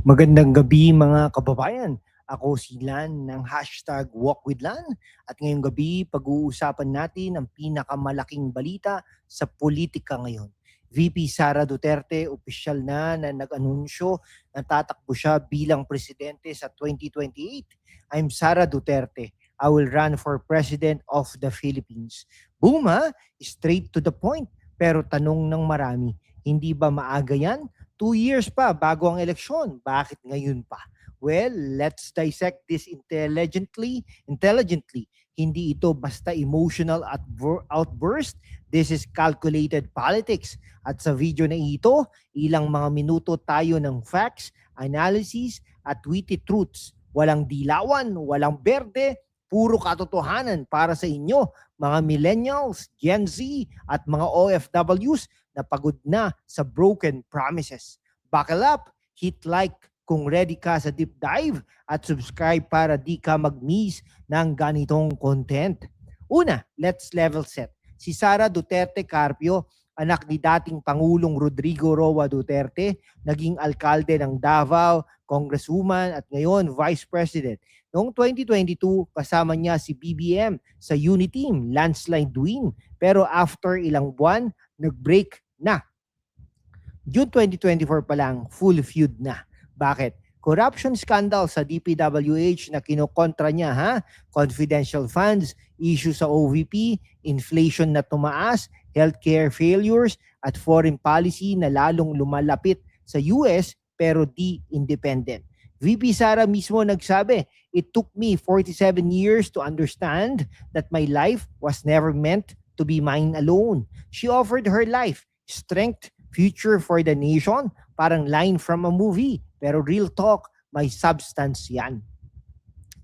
Magandang gabi mga kababayan. Ako si Lan ng hashtag #WalkWithLan at ngayong gabi pag-uusapan natin ang pinakamalaking balita sa politika ngayon. VP Sara Duterte opisyal na nag-anunsyo na tatakbo siya bilang presidente sa 2028. I'm Sara Duterte. I will run for President of the Philippines. Boom ha? Straight to the point. Pero tanong ng marami, hindi ba maaga yan? 2 years pa bago ang eleksyon. Bakit ngayon pa? Well, let's dissect this intelligently. Hindi ito basta emotional outburst. This is calculated politics. At sa video na ito, ilang mga minuto tayo ng facts, analysis, at witty truths. Walang dilawan, walang berde, puro katotohanan para sa inyo, mga millennials, Gen Z, at mga OFWs na pagod na sa broken promises. Buckle up, hit like kung ready ka sa deep dive at subscribe para di ka mag-miss ng ganitong content. Una, let's level set. Si Sara Duterte Carpio, anak ni dating Pangulong Rodrigo Roa Duterte, naging alkalde ng Davao, congresswoman at ngayon vice president. Noong 2022, kasama niya si BBM sa Uniteam, landslide win. Pero after ilang buwan, nag-break na. June 2024 pa lang, full feud na. Bakit? Corruption scandal sa DPWH na kinokontra niya, ha? Confidential funds, issue sa OVP, inflation na tumaas, healthcare failures, at foreign policy na lalong lumalapit sa US pero di independent. VP Sara mismo nagsabi, "It took me 47 years to understand that my life was never meant to be mine alone." She offered her life, strength, future for the nation, parang line from a movie. Pero real talk, may substance yan.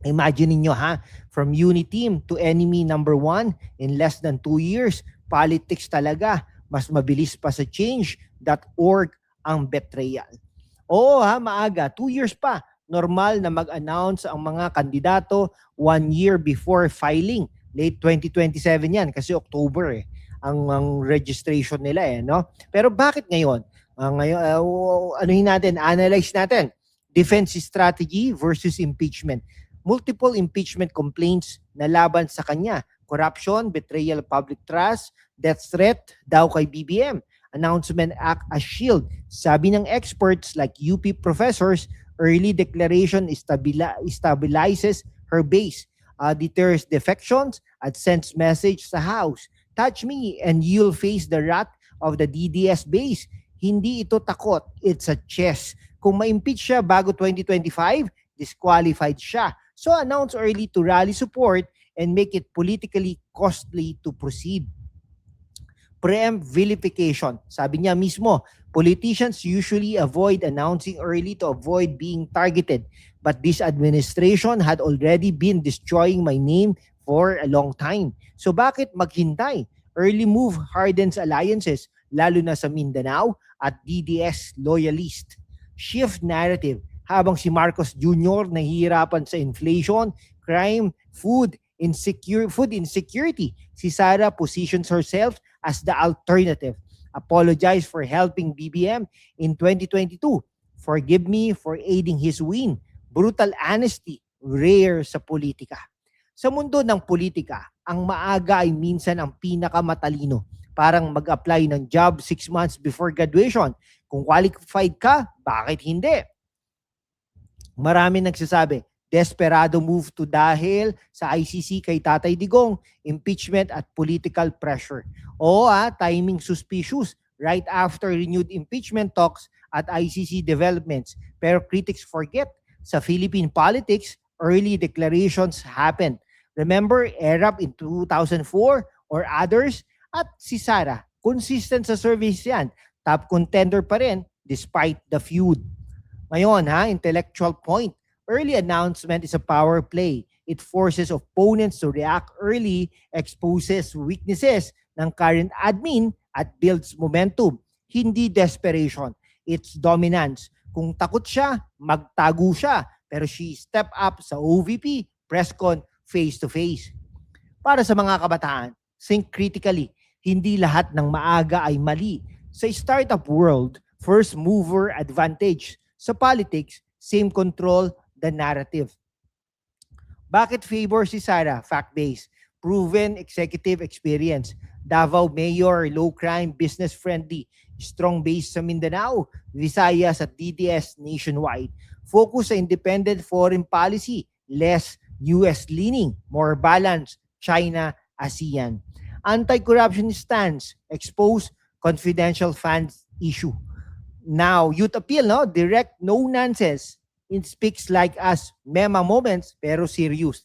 Imagine niyo ha, from Uniteam to enemy number 1 in less than 2 years, politics talaga. Mas mabilis pa sa change.org ang betrayal. Oo ha, maaga, 2 years pa. Normal na mag-announce ang mga kandidato 1 year before filing. Late 2027 yan kasi October ang registration nila no? Pero bakit ngayon? Analyze natin. Defense strategy versus impeachment. Multiple impeachment complaints na laban sa kanya. Corruption, betrayal of public trust, death threat daw kay BBM. Announcement act as shield. Sabi ng experts like UP professors, early declaration stabilizes her base, deters defections, at sends message sa House. Touch me and you'll face the wrath of the DDS base. Hindi ito takot, it's a chess. Kung ma-impeach siya bago 2025, disqualified siya. So announce early to rally support and make it politically costly to proceed. Preempt vilification. Sabi niya mismo, politicians usually avoid announcing early to avoid being targeted. But this administration had already been destroying my name for a long time. So bakit maghintay? Early move hardens alliances, lalo na sa Mindanao at DDS loyalist. Shift narrative. Habang si Marcos Jr. nahihirapan sa inflation, crime, food insecurity, si Sara positions herself as the alternative. Apologize for helping BBM in 2022. Forgive me for aiding his win. Brutal honesty, rare sa politika. Sa mundo ng politika, ang maaga ay minsan ang pinakamatalino. Parang mag-apply ng job 6 months before graduation. Kung qualified ka, bakit hindi? Marami nagsasabi, desperado move to dahil sa ICC kay Tatay Digong, impeachment at political pressure. O timing suspicious right after renewed impeachment talks at ICC developments. Pero critics forget, sa Philippine politics, early declarations happen. Remember ERAP in 2004 or others? At si Sara, consistent sa surveys yan. Top contender pa rin despite the feud. Ngayon intellectual point. Early announcement is a power play. It forces opponents to react early, exposes weaknesses ng current admin, at builds momentum. Hindi desperation. It's dominance. Kung takot siya, magtago siya. Pero she step up sa OVP, presscon, face-to-face. Para sa mga kabataan, think critically. Hindi lahat ng maaga ay mali. Sa startup world, first mover advantage. Sa politics, same control the narrative. Bakit favor si Sara? Fact-based. Proven executive experience. Davao Mayor, low crime, business friendly. Strong base sa Mindanao, Visayas at DDS nationwide. Focus sa independent foreign policy. Less US leaning. More balance. China, ASEAN. Anti-corruption stance. Expose confidential funds issue. Now, youth appeal, no? Direct, no nonsense. It speaks like us, mema moments, pero serious.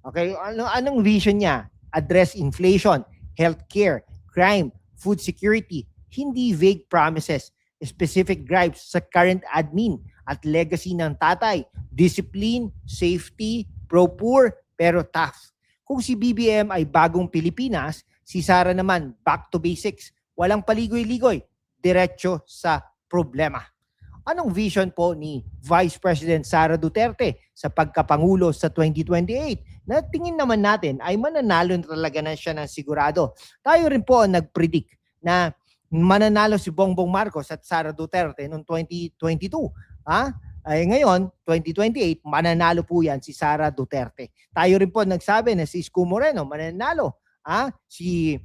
Okay, anong vision niya? Address inflation, healthcare, crime, food security, hindi vague promises, specific gripes sa current admin at legacy ng tatay, discipline, safety, pro-poor, pero tough. Kung si BBM ay bagong Pilipinas, si Sara naman back to basics, walang paligoy-ligoy, diretso sa problema. Anong vision po ni Vice President Sara Duterte sa pagkapangulo sa 2028 na tingin naman natin ay mananalo na talaga na siya ng sigurado? Tayo rin po ang nag-predict na mananalo si Bongbong Marcos at Sara Duterte noong 2022. Ay ngayon, 2028, mananalo po yan si Sara Duterte. Tayo rin po nagsabi na si Isko Moreno mananalo. Si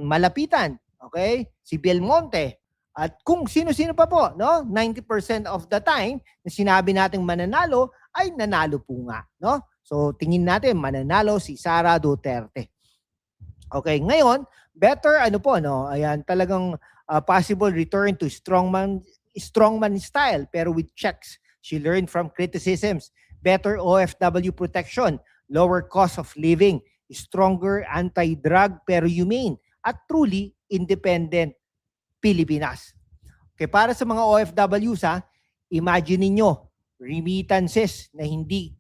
Malapitan, okay? Si Belmonte. At kung sino-sino pa po, no? 90% of the time na sinabi nating mananalo ay nanalo po nga, no? So tingin natin mananalo si Sara Duterte. Okay, ngayon, better ano po, no? Ayan, talagang possible return to strongman style pero with checks. She learned from criticisms, better OFW protection, lower cost of living, stronger anti-drug pero humane at truly independent Pilipinas. Okay, para sa mga OFWs, imagine niyo remittances na hindi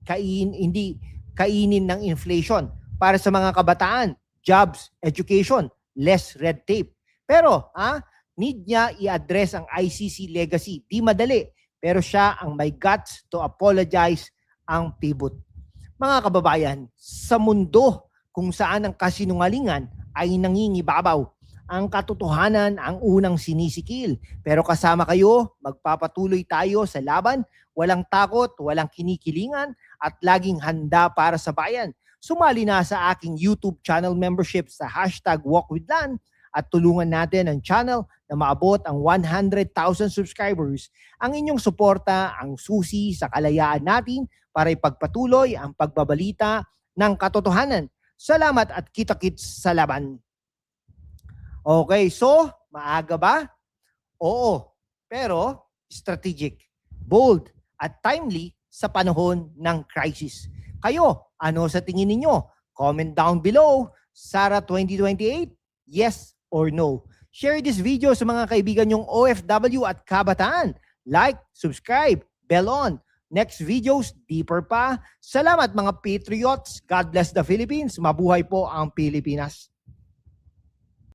kainin ng inflation. Para sa mga kabataan, jobs, education, less red tape. Pero, need niya i-address ang ICC legacy. Di madali, pero siya ang may guts to apologize ang pivot. Mga kababayan, sa mundo kung saan ang kasinungalingan ay nangingibabaw, ang katotohanan ang unang sinisikil. Pero kasama kayo, magpapatuloy tayo sa laban, walang takot, walang kinikilingan, at laging handa para sa bayan. Sumali na sa aking YouTube channel membership sa #WalkWithLan at tulungan natin ang channel na maabot ang 100,000 subscribers. Ang inyong suporta ang susi sa kalayaan natin para ipagpatuloy ang pagbabalita ng katotohanan. Salamat at kita-kits sa laban. Okay, so maaga ba? Oo, pero strategic, bold, at timely sa panahon ng crisis. Kayo, ano sa tingin ninyo? Comment down below. Sara 2028, yes or no? Share this video sa mga kaibigan nyong OFW at kabataan. Like, subscribe, bell on. Next videos, deeper pa. Salamat mga Patriots. God bless the Philippines. Mabuhay po ang Pilipinas.